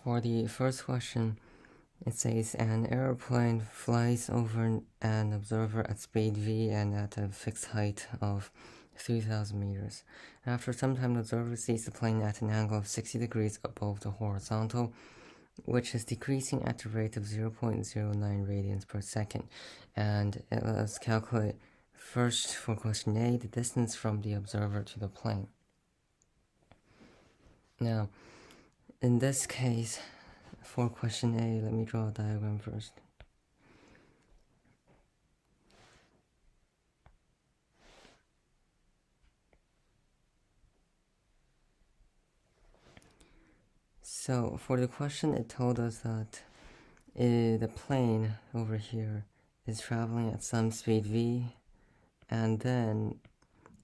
For the first question, it says an airplane flies over an observer at speed v and at a fixed height of 3,000 meters. After some time, the observer sees the plane at an angle of 60 degrees above the horizontal, which is decreasing at a rate of 0.09 radians per second. And let's calculate first for question A, the distance from the observer to the plane. Now, in this case, for question A, let me draw a diagram first. So for the question, it told us that the plane over here is traveling at some speed v, and then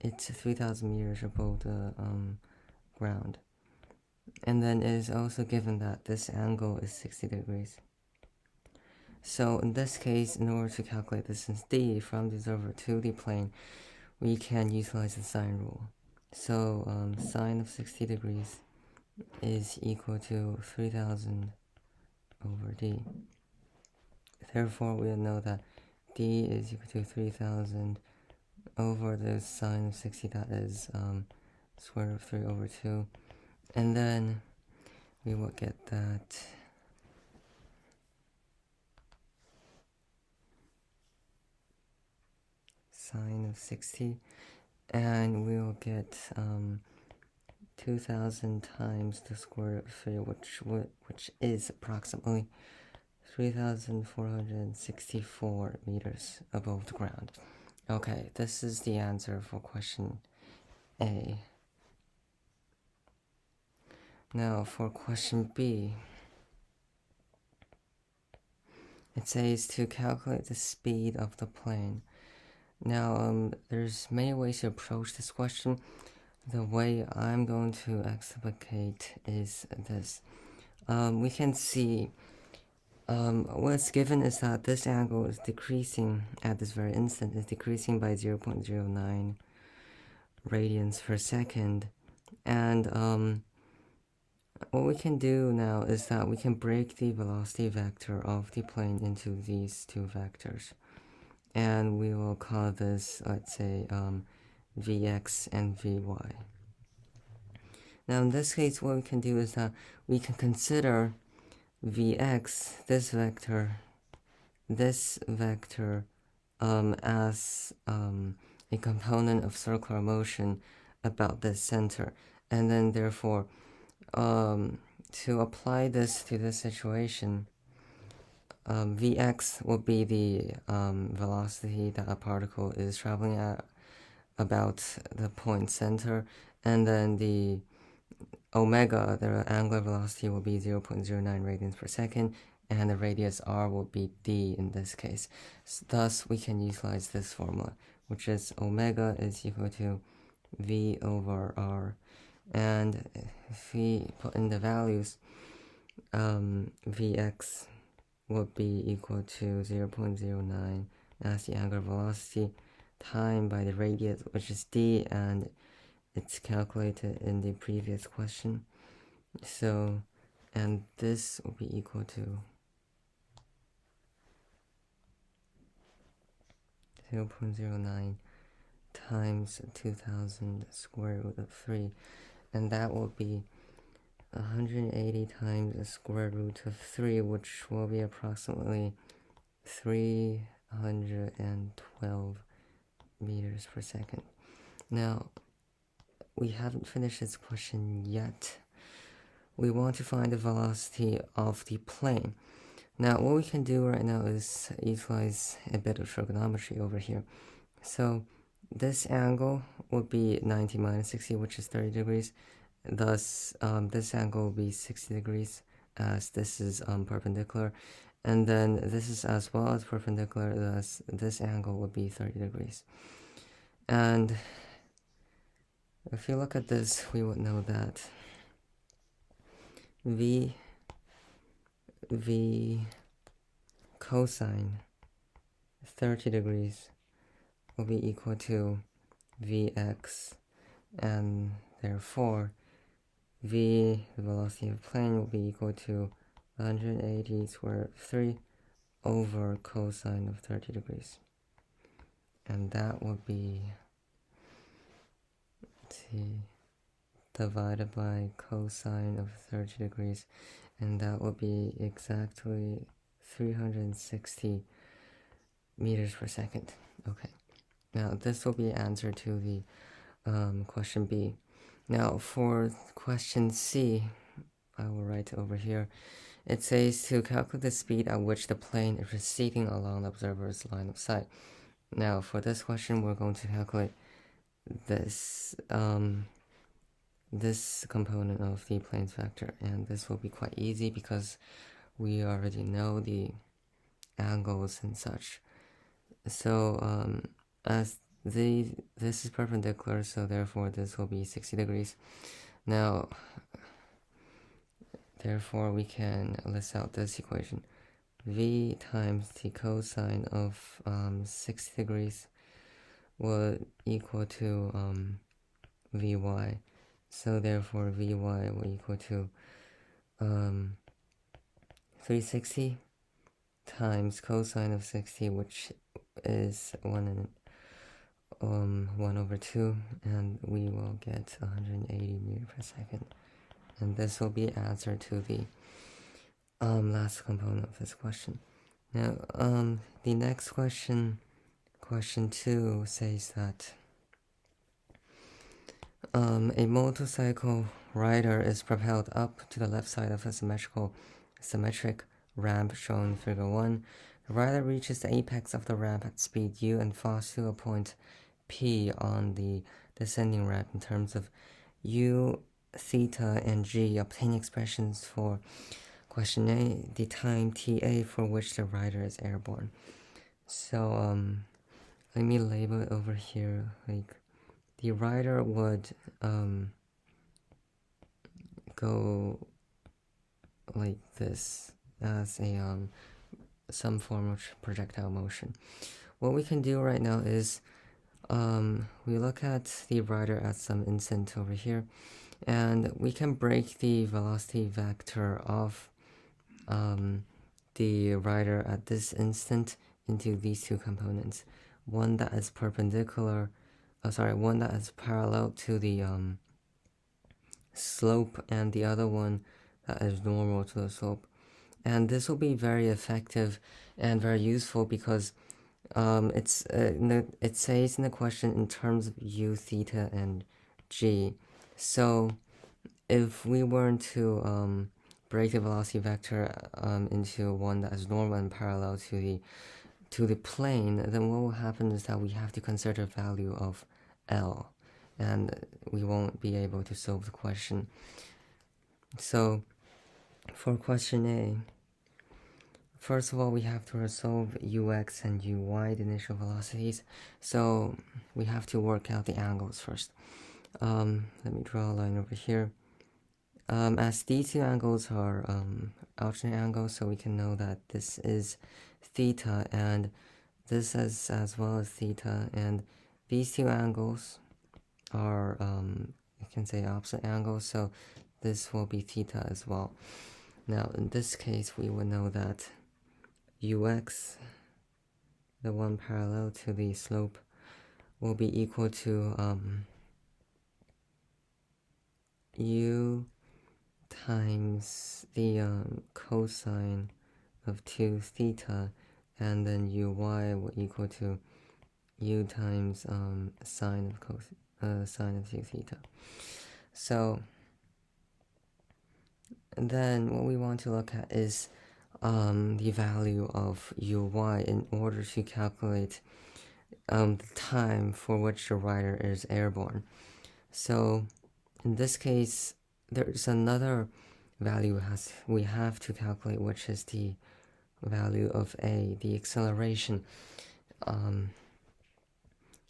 it's 3,000 meters above the ground. And then it is also given that this angle is 60 degrees. So in this case, in order to calculate distance d from the observer to the plane, we can utilize the sine rule. So sine of 60 degrees is equal to 3,000 over d. Therefore, we'll know that d is equal to 3,000 over the sine of 60, that is square root of 3 over 2. And then we will get that sine of 60, and we'll get 2,000 times the square root of 3, which is approximately 3,464 meters above the ground. Okay, this is the answer for question A. Now for question B, it says to calculate the speed of the plane. Now there's many ways to approach this question. The way I'm going to explicate is this. We can see what's given is that this angle is decreasing at this very instant, is decreasing by 0.09 radians per second. And what we can do now is that we can break the velocity vector of the plane into these two vectors. And we will call this, let's say, Vx and Vy. Now in this case, what we can do is that we can consider Vx, this vector, as a component of circular motion about this center. And then therefore, to apply this to this situation, Vx will be the velocity that a particle is traveling at about the point center, and then the omega, the angular velocity, will be 0.09 radians per second, and the radius r will be d in this case. Thus, we can utilize this formula, which is omega is equal to v over r. And if we put in the values, Vx would be equal to 0.09 as the angular velocity time by the radius, which is d, and it's calculated in the previous question. So, and this will be equal to 0.09 times 2,000 square root of 3, and that will be 180 times the square root of 3, which will be approximately 312 meters per second. Now, we haven't finished this question yet. We want to find the velocity of the plane. Now, what we can do right now is utilize a bit of trigonometry over here. So, this angle would be 90 minus 60, which is 30 degrees. Thus, this angle will be 60 degrees, as this is perpendicular. And then this is as well as perpendicular, thus this angle would be 30 degrees. And if you look at this, we would know that V cosine 30 degrees will be equal to Vx, and therefore v, the velocity of plane, will be equal to 180 square root of 3 over cosine of 30 degrees. And that would be t divided by cosine of 30 degrees, and that would be exactly 360 meters per second. Okay, now this will be answer to the question B. Now for question C, I will write over here. It says to calculate the speed at which the plane is receding along the observer's line of sight. Now for this question, we're going to calculate this this component of the plane's vector, and this will be quite easy because we already know the angles and such. So as this is perpendicular, so therefore this will be 60 degrees. Now therefore we can list out this equation. V times the cosine of 60 degrees will equal to Vy. So therefore Vy will equal to 360 times cosine of 60, which is 1 over 2, and we will get 180 meters per second. And this will be answer to the last component of this question. Now the next question, question 2, says that a motorcycle rider is propelled up to the left side of a symmetric ramp shown in figure 1. The rider reaches the apex of the ramp at speed u and falls to a point P on the descending ramp. In terms of u, theta, and g, obtain expressions for question A, the time ta for which the rider is airborne. So let me label it over here. Like the rider would go like this as a some form of projectile motion. What we can do right now is we look at the rider at some instant over here, and we can break the velocity vector of the rider at this instant into these two components. One that is perpendicular, one that is parallel to the slope, and the other one that is normal to the slope. And this will be very effective and very useful because it says in the question in terms of u, theta, and g. So if we were to break the velocity vector into one that is normal and parallel to the plane, then what will happen is that we have to consider the value of L, and we won't be able to solve the question. So for question A, first of all, we have to resolve ux and uy, the initial velocities. So we have to work out the angles first. Let me draw a line over here. As these two angles are alternate angles, so we can know that this is theta, and this is as well as theta, and these two angles are, you can say, opposite angles, so this will be theta as well. Now in this case, we will know that ux, the one parallel to the slope, will be equal to u times the cosine of 2 theta, and then uy will equal to u times sine of 2 theta. So then what we want to look at is the value of uy in order to calculate the time for which the rider is airborne. So in this case, there's another value we have to calculate, which is the value of a, the acceleration.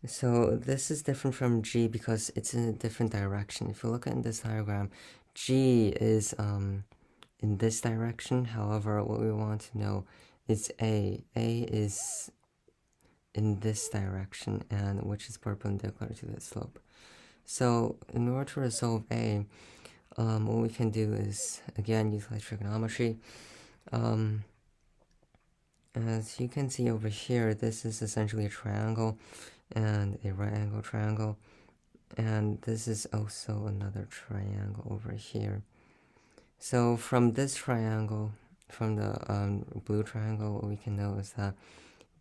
So this is different from g because it's in a different direction. If you look at this diagram, g is in this direction. However, what we want to know is a is in this direction, and which is perpendicular to the slope. So in order to resolve a, what we can do is, again, utilize trigonometry. As you can see over here, this is essentially a triangle and a right angle triangle, and this is also another triangle over here. So from this triangle, from the blue triangle, what we can know is that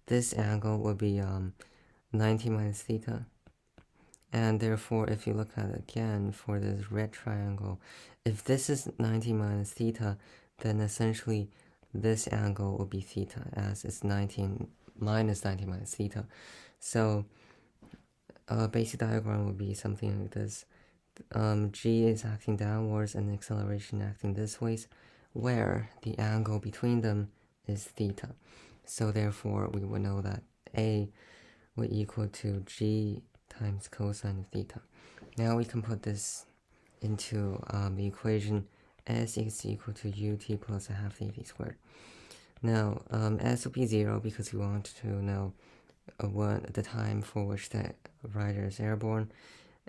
this angle will be 90 minus theta. And therefore, if you look at it again for this red triangle, if this is 90 minus theta, then essentially this angle will be theta, as it's 19 minus 90 minus theta. So a basic diagram would be something like this. G is acting downwards and the acceleration acting this way, where the angle between them is theta. So therefore, we would know that A would equal to G times cosine of theta. Now we can put this into the equation. S is equal to ut plus a half at squared. Now S will be 0 because we want to know the time for which the rider is airborne,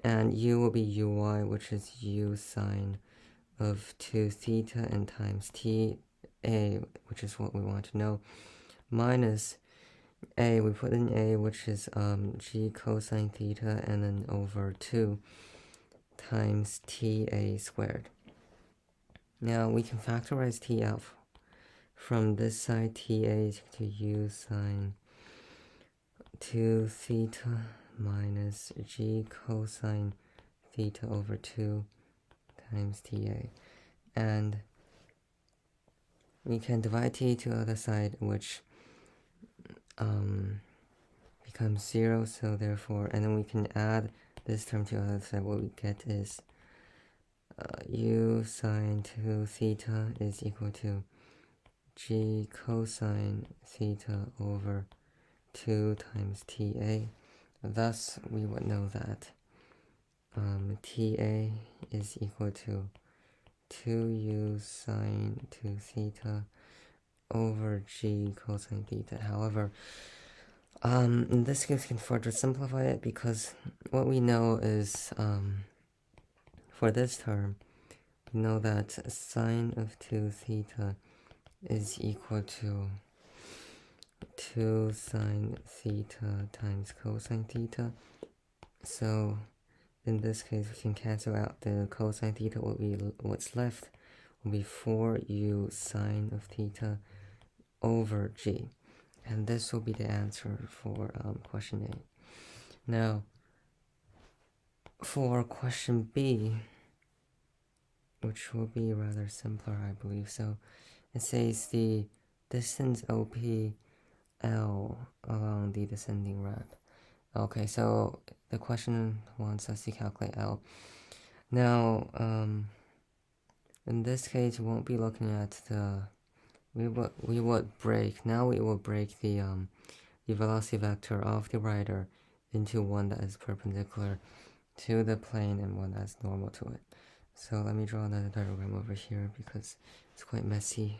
and u will be uy, which is u sine of 2 theta and times t a, which is what we want to know, minus a, we put in a, which is g cosine theta, and then over 2 times ta squared. Now we can factorize t out from this side. Ta is equal to u sine 2 theta minus g cosine theta over 2 times ta, and we can divide t to the other side, which becomes 0, so therefore, and then we can add this term to the other side. What we get is u sine 2 theta is equal to g cosine theta over 2 times ta. Thus, we would know that ta is equal to 2u sine 2 theta over g cosine theta. However, in this case, we can further simplify it, because what we know is, for this term, we know that sine of 2 theta is equal to 2 sine theta times cosine theta. So in this case, we can cancel out the cosine theta. What's left will be 4u sine of theta over g, and this will be the answer for question A. Now, for question B, which will be rather simpler, I believe. So it says the distance OPL along the descending ramp. Okay, so the question wants us to calculate L. Now, in this case, we won't be looking at the. We would break. Now we will break the velocity vector of the rider into one that is perpendicular to the plane and one that's normal to it. So let me draw another diagram over here because it's quite messy.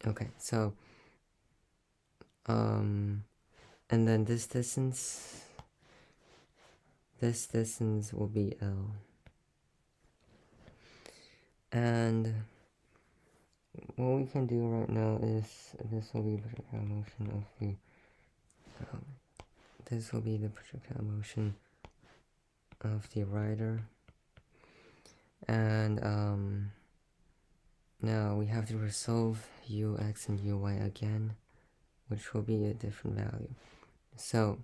Okay, so and then this distance will be L, and what we can do right now is this will be the projectile motion of the this will be the projectile motion of the rider, and now we have to resolve ux and uy again, which will be a different value. So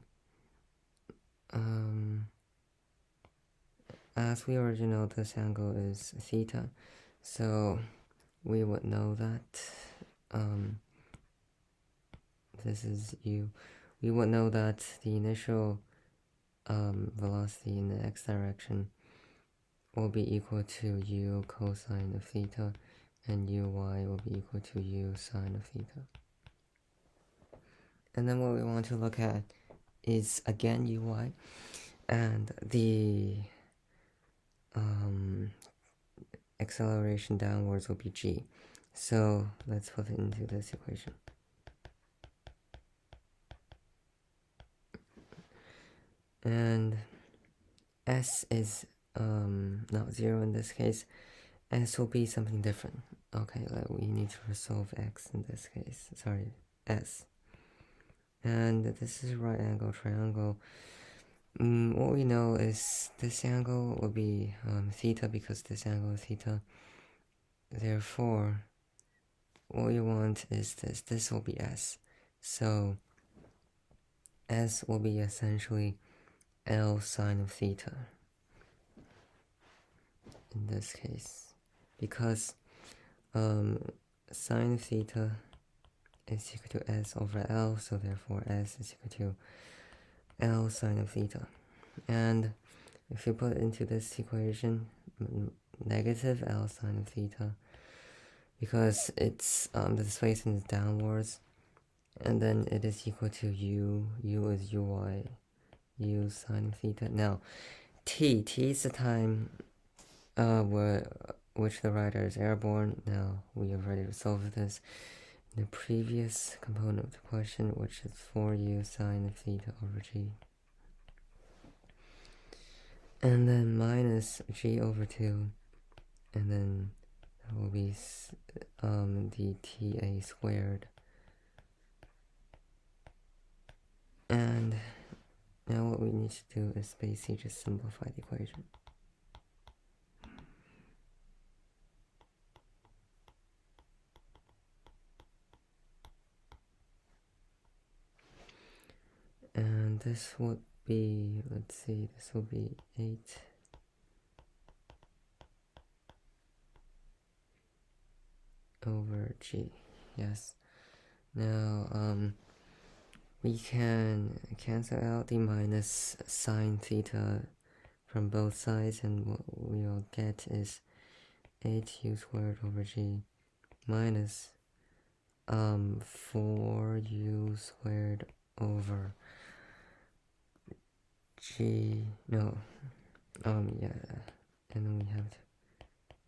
as we already know, this angle is theta, so we would know that this is u. We would know that the initial velocity in the x direction will be equal to u cosine of theta, and uy will be equal to u sine of theta. And then what we want to look at is again uy, and the acceleration downwards will be g. So let's put it into this equation. And s is not 0 in this case. S will be something different. Okay, we need to resolve x in this case. Sorry, s. And this is a right angle triangle. What we know is this angle will be theta, because this angle is theta. Therefore, what we want is this. This will be s. So s will be essentially L sine of theta in this case, because sine of theta is equal to s over L, so therefore s is equal to L sine of theta. And if you put it into this equation, negative L sine of theta, because it's the displacement is downwards, and then it is equal to u is uy, u sine of theta. Now t is the time which the writer is airborne. Now we have already resolved this in the previous component of the question, which is 4u sine of theta over g. And then minus g over 2, and then there will be dta squared. And now what we need to do is basically just simplify the equation. And this would be, let's see, this will be 8 over g. Yes. Now we can cancel out the minus sine theta from both sides, and what we'll get is 8u squared over g minus 4u squared over g. No, yeah, and then we have to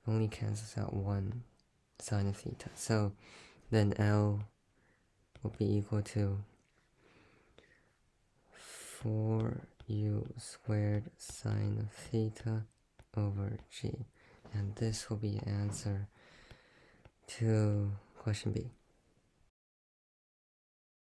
only cancels out one sine of theta, so then L will be equal to 4u squared sine of theta over g, and this will be answer to question B.